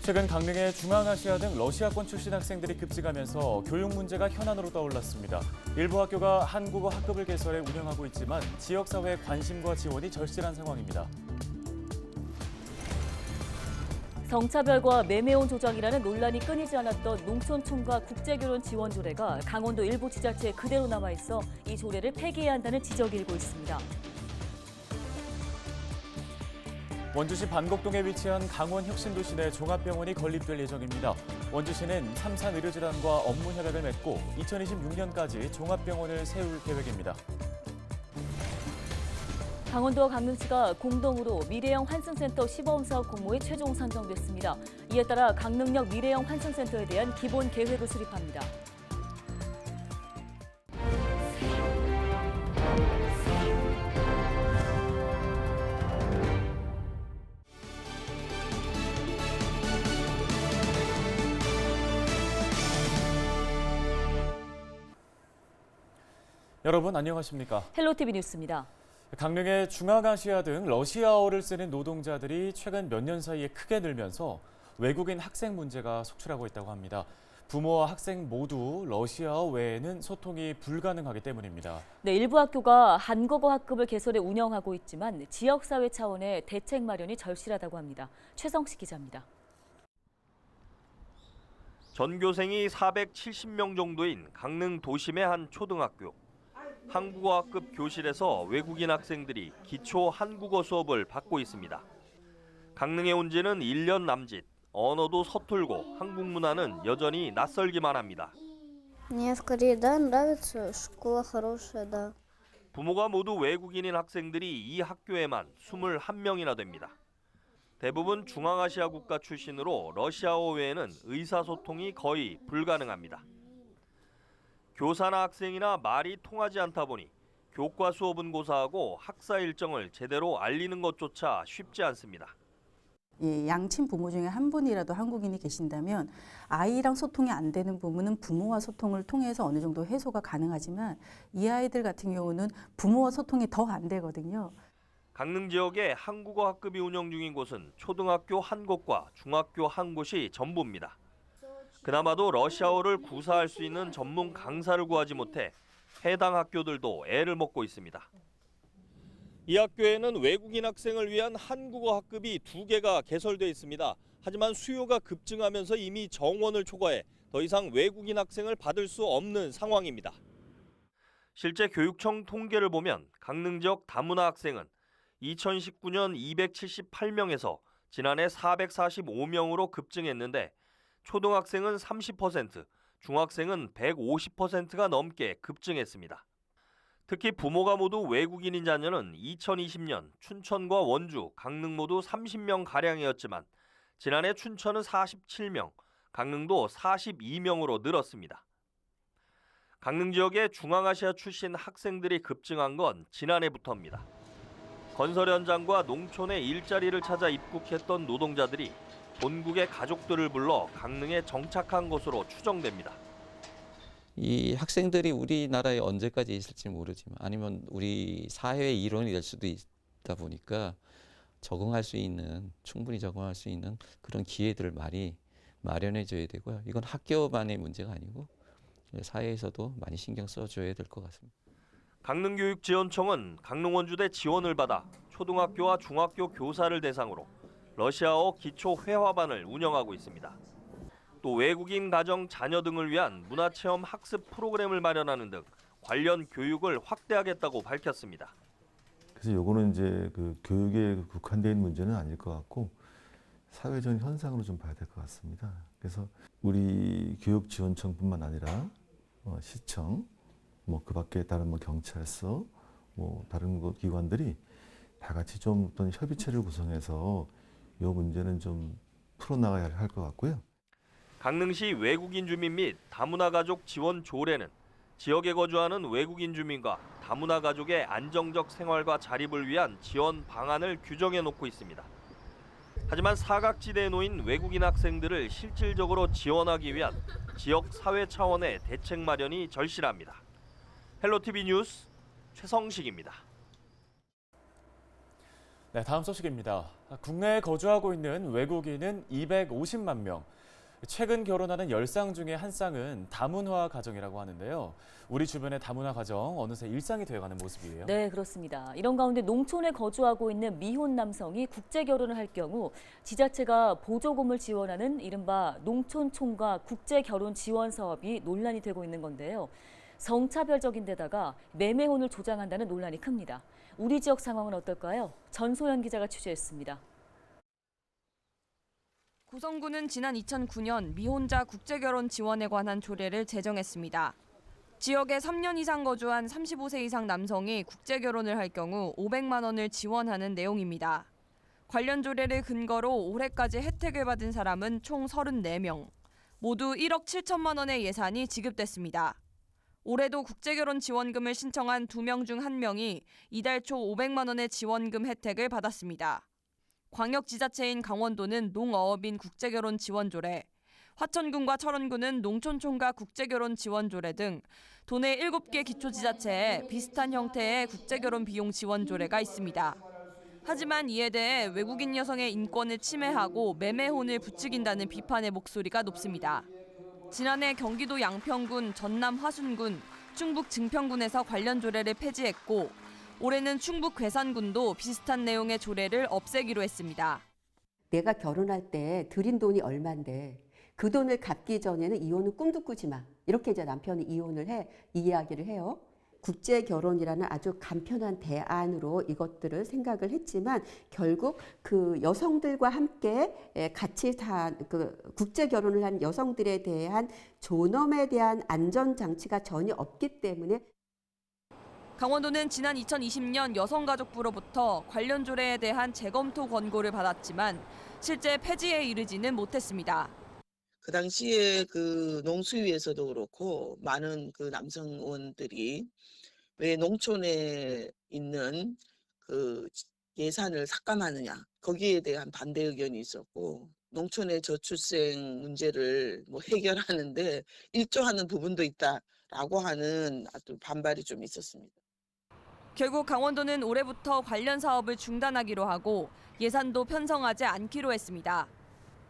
최근 강릉의 중앙아시아 등 러시아권 출신 학생들이 급증하면서 교육 문제가 현안으로 떠올랐습니다. 일부 학교가 한국어 학급을 개설해 운영하고 있지만 지역사회의 관심과 지원이 절실한 상황입니다. 성차별과 매매원 조작이라는 논란이 끊이지 않았던 농촌총각 국제결혼 지원 조례가 강원도 일부 지자체에 그대로 남아있어 이 조례를 폐기해야 한다는 지적이 일고 있습니다. 원주시 반곡동에 위치한 강원혁신도시 내 종합병원이 건립될 예정입니다. 원주시는 삼산의료재단과 업무 협약을 맺고 2026년까지 종합병원을 세울 계획입니다. 강원도와 강릉시가 공동으로 미래형 환승센터 시범사업 공모에 최종 선정됐습니다. 이에 따라 강릉역 미래형 환승센터에 대한 기본 계획을 수립합니다. 여러분 안녕하십니까? 헬로티비 뉴스입니다. 강릉의 중앙아시아 등 러시아어를 쓰는 노동자들이 최근 몇 년 사이에 크게 늘면서 외국인 학생 문제가 속출하고 있다고 합니다. 부모와 학생 모두 러시아어 외에는 소통이 불가능하기 때문입니다. 네, 일부 학교가 한국어 학급을 개설해 운영하고 있지만 지역사회 차원의 대책 마련이 절실하다고 합니다. 최성식 기자입니다. 전교생이 470명 정도인 강릉 도심의 한 초등학교. 한국어 학급 교실에서 외국인 학생들이 기초 한국어 수업을 받고 있습니다. 강릉에 온 지는 1년 남짓, 언어도 서툴고 한국 문화는 여전히 낯설기만 합니다. Мне скорее, да, нравится, школа хорошая, да. 부모가 모두 외국인인 학생들이 이 학교에만 21명이나 됩니다. 대부분 중앙아시아 국가 출신으로 러시아어 외에는 의사소통이 거의 불가능합니다. 교사나 학생이나 말이 통하지 않다 보니 교과 수업은 고사하고 학사 일정을 제대로 알리는 것조차 쉽지 않습니다. 양친 부모 중에 한 분이라도 한국인이 계신다면 아이랑 소통이 안 되는 부분은 부모와 소통을 통해서 어느 정도 해소가 가능하지만 이 아이들 같은 경우는 부모와 소통이 더 안 되거든요. 강릉 지역에 한국어 학급이 운영 중인 곳은 초등학교 한 곳과 중학교 한 곳이 전부입니다. 그나마도 러시아어를 구사할 수 있는 전문 강사를 구하지 못해 해당 학교들도 애를 먹고 있습니다. 이 학교에는 외국인 학생을 위한 한국어 학급이 2개가 개설돼 있습니다. 하지만 수요가 급증하면서 이미 정원을 초과해 더 이상 외국인 학생을 받을 수 없는 상황입니다. 실제 교육청 통계를 보면 강릉 지역 다문화 학생은 2019년 278명에서 지난해 445명으로 급증했는데 초등학생은 30%, 중학생은 150%가 넘게 급증했습니다. 특히 부모가 모두 외국인인 자녀는 2020년 춘천과 원주, 강릉 모두 30명가량이었지만 지난해 춘천은 47명, 강릉도 42명으로 늘었습니다. 강릉 지역의 중앙아시아 출신 학생들이 급증한 건 지난해부터입니다. 건설 현장과 농촌에 일자리를 찾아 입국했던 노동자들이 본국의 가족들을 불러 강릉에 정착한 것으로 추정됩니다. 이 학생들이 우리나라에 언제까지 있을지 모르지만 아니면 우리 사회의 일원이 될 수도 있다 보니까 충분히 적응할 수 있는 그런 기회들을 많이 마련해 줘야 되고요. 이건 학교만의 문제가 아니고 사회에서도 많이 신경 써줘야 될 것 같습니다. 강릉교육지원청은 강릉원주대 지원을 받아 초등학교와 중학교 교사를 대상으로 러시아어 기초 회화반을 운영하고 있습니다. 또 외국인 가정 자녀 등을 위한 문화체험 학습 프로그램을 마련하는 등 관련 교육을 확대하겠다고 밝혔습니다. 그래서 요거는 이제 그 교육에 국한된 문제는 아닐 것 같고 사회적인 현상으로 좀 봐야 될 것 같습니다. 그래서 우리 교육지원청뿐만 아니라 시청, 그 밖에 다른 경찰서, 다른 기관들이 다 같이 좀 어떤 협의체를 구성해서 이 문제는 좀 풀어나가야 할 것 같고요. 강릉시 외국인 주민 및 다문화 가족 지원 조례는 지역에 거주하는 외국인 주민과 다문화 가족의 안정적 생활과 자립을 위한 지원 방안을 규정해 놓고 있습니다. 하지만 사각지대에 놓인 외국인 학생들을 실질적으로 지원하기 위한 지역 사회 차원의 대책 마련이 절실합니다. 헬로티비 뉴스 최성식입니다. 네, 다음 소식입니다. 국내에 거주하고 있는 외국인은 250만 명. 최근 결혼하는 10쌍 중에 한 쌍은 다문화 가정이라고 하는데요. 우리 주변의 다문화 가정 어느새 일상이 되어가는 모습이에요. 네, 그렇습니다. 이런 가운데 농촌에 거주하고 있는 미혼 남성이 국제 결혼을 할 경우 지자체가 보조금을 지원하는 이른바 농촌 총각 국제 결혼 지원 사업이 논란이 되고 있는 건데요. 성차별적인 데다가 매매혼을 조장한다는 논란이 큽니다. 우리 지역 상황은 어떨까요? 전소연 기자가 취재했습니다. 고성군은 지난 2009년 미혼자 국제결혼 지원에 관한 조례를 제정했습니다. 지역에 3년 이상 거주한 35세 이상 남성이 국제결혼을 할 경우 500만 원을 지원하는 내용입니다. 관련 조례를 근거로 올해까지 혜택을 받은 사람은 총 34명, 모두 1억 7천만 원의 예산이 지급됐습니다. 올해도 국제결혼 지원금을 신청한 2명 중 1명이 이달 초 500만 원의 지원금 혜택을 받았습니다. 광역지자체인 강원도는 농어업인 국제결혼 지원조례, 화천군과 철원군은 농촌총각 국제결혼 지원조례 등 도내 7개 기초지자체에 비슷한 형태의 국제결혼 비용 지원조례가 있습니다. 하지만 이에 대해 외국인 여성의 인권을 침해하고 매매혼을 부추긴다는 비판의 목소리가 높습니다. 지난해 경기도 양평군, 전남 화순군, 충북 증평군에서 관련 조례를 폐지했고 올해는 충북 괴산군도 비슷한 내용의 조례를 없애기로 했습니다. 내가 결혼할 때 들인 돈이 얼만데 그 돈을 갚기 전에는 이혼은 꿈도 꾸지 마. 이렇게 이제 남편이 이혼을 해 이야기를 해요. 국제 결혼이라는 아주 간편한 대안으로 이것들을 생각을 했지만 결국 그 여성들과 함께 같이 그 국제 결혼을 한 여성들에 대한 존엄에 대한 안전 장치가 전혀 없기 때문에 강원도는 지난 2020년 여성가족부로부터 관련 조례에 대한 재검토 권고를 받았지만 실제 폐지에 이르지는 못했습니다. 그 당시에 그 농수위에서도 그렇고 많은 그 남성 의원들이 왜 농촌에 있는 그 예산을 삭감하느냐 거기에 대한 반대 의견이 있었고 농촌의 저출생 문제를 뭐 해결하는데 일조하는 부분도 있다라고 하는 아주 반발이 좀 있었습니다. 결국 강원도는 올해부터 관련 사업을 중단하기로 하고 예산도 편성하지 않기로 했습니다.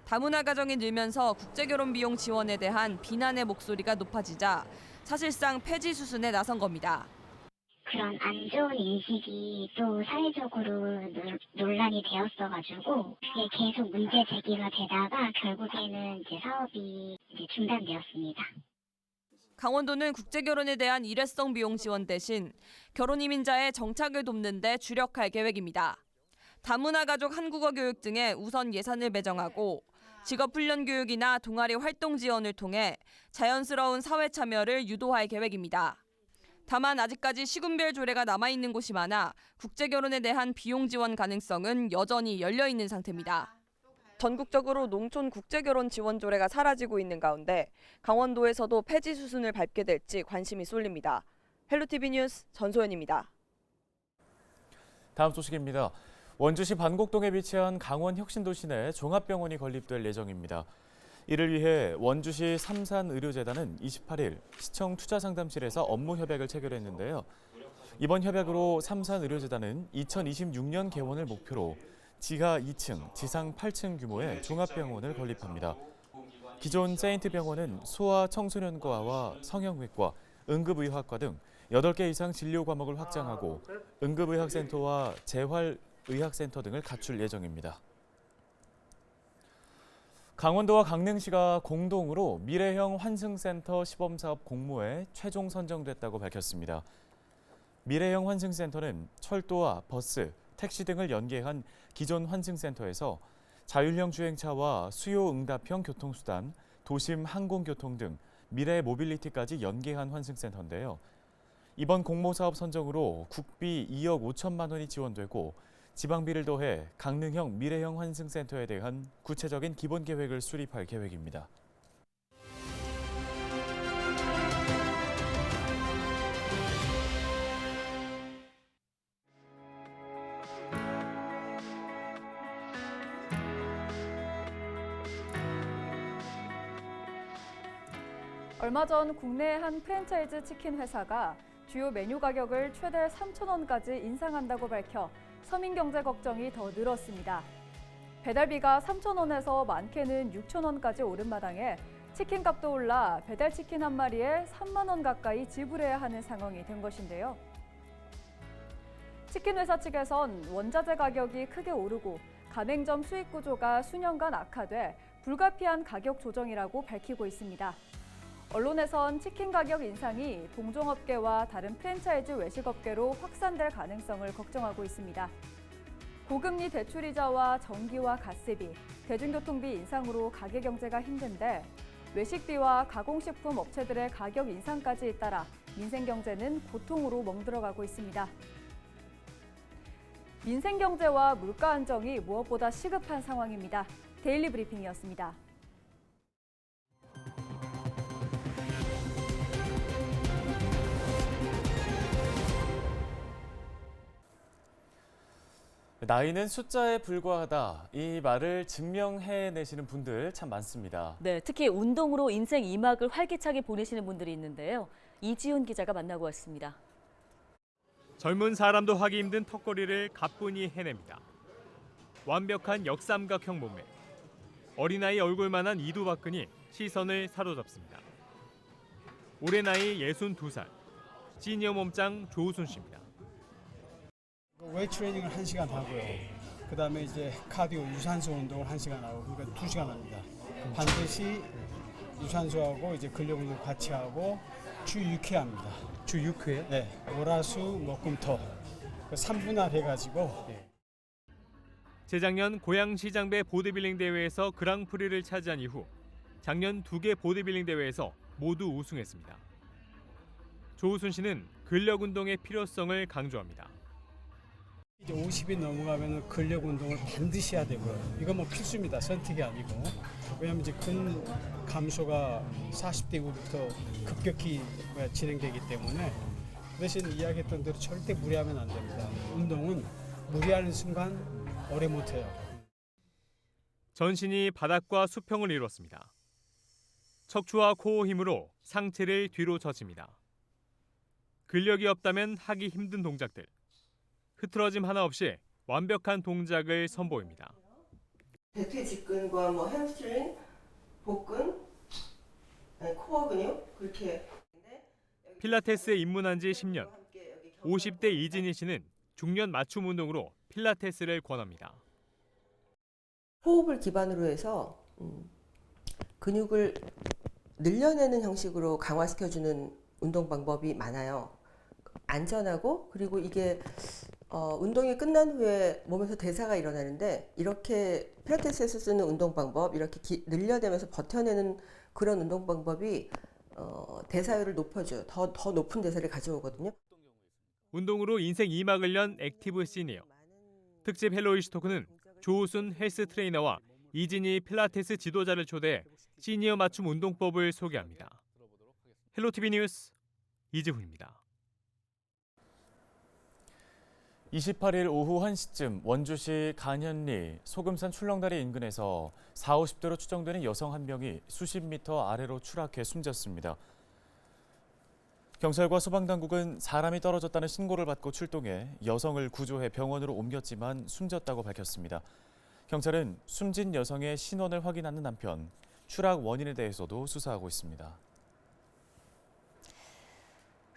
다문화 가정이 늘면서 국제결혼 비용 지원에 대한 비난의 목소리가 높아지자 사실상 폐지 수순에 나선 겁니다. 그런 안 좋은 인식이 또 사회적으로 논란이 되었어가지고 그게 계속 문제 제기가 되다가 결국에는 이제 사업이 중단되었습니다. 강원도는 국제결혼에 대한 일회성 비용 지원 대신 결혼 이민자의 정착을 돕는 데 주력할 계획입니다. 다문화 가족 한국어 교육 등에 우선 예산을 배정하고 직업훈련 교육이나 동아리 활동 지원을 통해 자연스러운 사회 참여를 유도할 계획입니다. 다만 아직까지 시군별 조례가 남아있는 곳이 많아 국제결혼에 대한 비용 지원 가능성은 여전히 열려있는 상태입니다. 전국적으로 농촌 국제결혼 지원 조례가 사라지고 있는 가운데 강원도에서도 폐지 수순을 밟게 될지 관심이 쏠립니다. 헬로티비 뉴스 전소연입니다. 다음 소식입니다. 원주시 반곡동에 위치한 강원혁신도시 내 종합병원이 건립될 예정입니다. 이를 위해 원주시 삼산의료재단은 28일 시청 투자상담실에서 업무 협약을 체결했는데요. 이번 협약으로 삼산의료재단은 2026년 개원을 목표로 지하 2층, 지상 8층 규모의 종합병원을 건립합니다. 기존 세인트병원은 소아 청소년과와 성형외과, 응급의학과 등 8개 이상 진료 과목을 확장하고 응급의학센터와 재활의학센터 등을 갖출 예정입니다. 강원도와 강릉시가 공동으로 미래형 환승센터 시범사업 공모에 최종 선정됐다고 밝혔습니다. 미래형 환승센터는 철도와 버스, 택시 등을 연계한 기존 환승센터에서 자율형 주행차와 수요응답형 교통수단, 도심 항공교통 등 미래 모빌리티까지 연계한 환승센터인데요. 이번 공모사업 선정으로 국비 2억 5천만 원이 지원되고 지방비를 더해 강릉형 미래형 환승센터에 대한 구체적인 기본 계획을 수립할 계획입니다. 얼마 전 국내 한 프랜차이즈 치킨 회사가 주요 메뉴 가격을 최대 3,000원까지 인상한다고 밝혀 서민 경제 걱정이 더 늘었습니다. 배달비가 3,000원에서 많게는 6,000원까지 오른 마당에 치킨값도 올라 배달치킨 한 마리에 3만 원 가까이 지불해야 하는 상황이 된 것인데요. 치킨 회사 측에선 원자재 가격이 크게 오르고 가맹점 수익 구조가 수년간 악화돼 불가피한 가격 조정이라고 밝히고 있습니다. 언론에선 치킨 가격 인상이 동종업계와 다른 프랜차이즈 외식업계로 확산될 가능성을 걱정하고 있습니다. 고금리 대출이자와 전기와 가스비, 대중교통비 인상으로 가계 경제가 힘든데 외식비와 가공식품 업체들의 가격 인상까지 잇따라 민생 경제는 고통으로 멍들어가고 있습니다. 민생 경제와 물가 안정이 무엇보다 시급한 상황입니다. 데일리 브리핑이었습니다. 나이는 숫자에 불과하다. 이 말을 증명해내시는 분들 참 많습니다. 네, 특히 운동으로 인생 2막을 활기차게 보내시는 분들이 있는데요. 이지훈 기자가 만나고 왔습니다. 젊은 사람도 하기 힘든 턱걸이를 가뿐히 해냅니다. 완벽한 역삼각형 몸매. 어린아이 얼굴만한 이두박근이 시선을 사로잡습니다. 올해 나이 62살. 시니어 몸짱 조우순 씨입니다. 웨이트 트레이닝을 1시간 하고요. 그다음에 이제 카디오 유산소 운동을 1시간 하고 그러니까 2시간 합니다. 반드시 유산소하고 이제 근력 운동 같이 하고 주 6회 합니다. 주 6회요? 네. 월화수 목금토 3분할 해가지고. 재작년 고양시장배 보디빌딩 대회에서 그랑프리를 차지한 이후 작년 2개 보디빌딩 대회에서 모두 우승했습니다. 조우순 씨는 근력 운동의 필요성을 강조합니다. 이제 50이 넘어가면 근력 운동을 반드시 해야 되고요. 이건 뭐 필수입니다. 선택이 아니고. 왜냐하면 이제 근 감소가 40대 이후부터 급격히 진행되기 때문에 대신 이야기했던 대로 절대 무리하면 안 됩니다. 운동은 무리하는 순간 오래 못해요. 전신이 바닥과 수평을 이뤘습니다. 척추와 코어 힘으로 상체를 뒤로 젖힙니다. 근력이 없다면 하기 힘든 동작들. 흐트러짐 하나 없이 완벽한 동작을 선보입니다. 대퇴 직근과 뭐 햄스트링, 복근, 코어 근육 그렇게. 필라테스에 입문한 지 10년. 50대 이진희 씨는 중년 맞춤 운동으로 필라테스를 권합니다. 호흡을 기반으로 해서 근육을 늘려내는 형식으로 강화시켜주는 운동 방법이 많아요. 안전하고 그리고 이게 운동이 끝난 후에 몸에서 대사가 일어나는데 이렇게 필라테스에서 쓰는 운동 방법, 이렇게 늘려내면서 버텨내는 그런 운동 방법이 대사율을 높여줘요. 더 높은 대사를 가져오거든요. 운동으로 인생 2막을 연 액티브 시니어. 특집 헬로이시 토크는 조우순 헬스 트레이너와 이진희 필라테스 지도자를 초대해 시니어 맞춤 운동법을 소개합니다. 헬로티비 뉴스 이지훈입니다. 28일 오후 1시쯤 원주시 간현리 소금산 출렁다리 인근에서 40, 50대로 추정되는 여성 한 명이 수십 미터 아래로 추락해 숨졌습니다. 경찰과 소방당국은 사람이 떨어졌다는 신고를 받고 출동해 여성을 구조해 병원으로 옮겼지만 숨졌다고 밝혔습니다. 경찰은 숨진 여성의 신원을 확인하는 한편 추락 원인에 대해서도 수사하고 있습니다.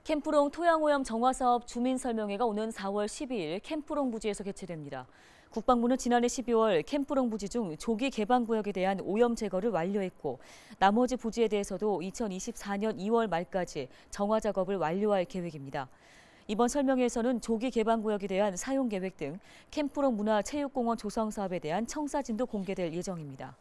캠프롱 토양오염 정화사업 주민설명회가 오는 4월 12일 캠프롱 부지에서 개최됩니다. 국방부는 지난해 12월 캠프롱 부지 중 조기 개방구역에 대한 오염 제거를 완료했고 나머지 부지에 대해서도 2024년 2월 말까지 정화 작업을 완료할 계획입니다. 이번 설명회에서는 조기 개방구역에 대한 사용 계획 등 캠프롱 문화체육공원 조성 사업에 대한 청사진도 공개될 예정입니다.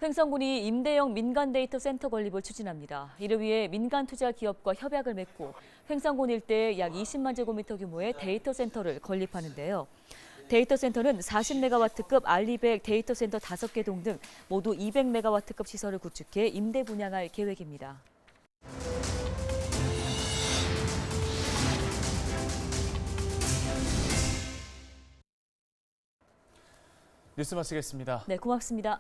횡성군이 임대형 민간 데이터 센터 건립을 추진합니다. 이를 위해 민간 투자 기업과 협약을 맺고 횡성군 일대에 약 20만 제곱미터 규모의 데이터 센터를 건립하는데요. 데이터 센터는 40메가와트급 알리백 데이터 센터 5개 동 등 모두 200메가와트급 시설을 구축해 임대 분양할 계획입니다. 뉴스 마치겠습니다. 네, 고맙습니다.